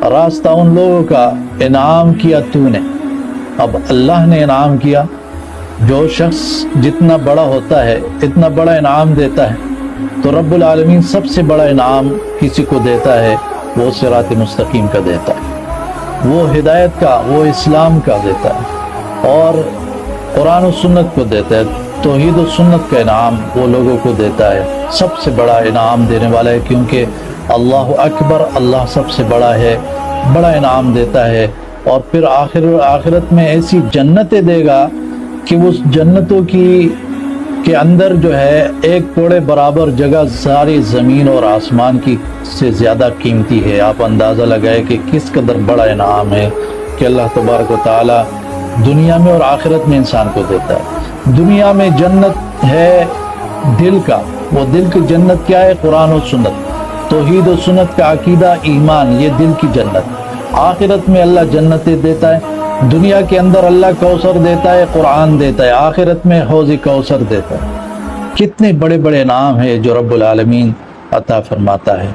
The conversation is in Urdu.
راستہ ان لوگوں کا انعام کیا تو نے۔ اب اللہ نے انعام کیا، جو شخص جتنا بڑا ہوتا ہے اتنا بڑا انعام دیتا ہے، تو رب العالمین سب سے بڑا انعام کسی کو دیتا ہے وہ صراط مستقیم کا دیتا ہے، وہ ہدایت کا، وہ اسلام کا دیتا ہے، اور قرآن و سنت کو دیتا ہے، توحید و سنت کا انعام وہ لوگوں کو دیتا ہے۔ سب سے بڑا انعام دینے والا ہے، کیونکہ اللہ اکبر، اللہ سب سے بڑا ہے، بڑا انعام دیتا ہے۔ اور پھر آخرت میں ایسی جنتیں دے گا کہ اس جنتوں کے اندر جو ہے ایک کوڑے برابر جگہ ساری زمین اور آسمان کی سے زیادہ قیمتی ہے۔ آپ اندازہ لگائے کہ کس قدر بڑا انعام ہے کہ اللہ تبارک و تعالی دنیا میں اور آخرت میں انسان کو دیتا ہے۔ دنیا میں جنت ہے دل کا، وہ دل کی جنت کیا ہے؟ قرآن و سنت، توحید و سنت کا عقیدہ، ایمان، یہ دل کی جنت۔ آخرت میں اللہ جنتیں دیتا ہے، دنیا کے اندر اللہ کوثر دیتا ہے، قرآن دیتا ہے، آخرت میں حوض کوثر دیتا ہے۔ کتنے بڑے بڑے انعام ہیں جو رب العالمین عطا فرماتا ہے۔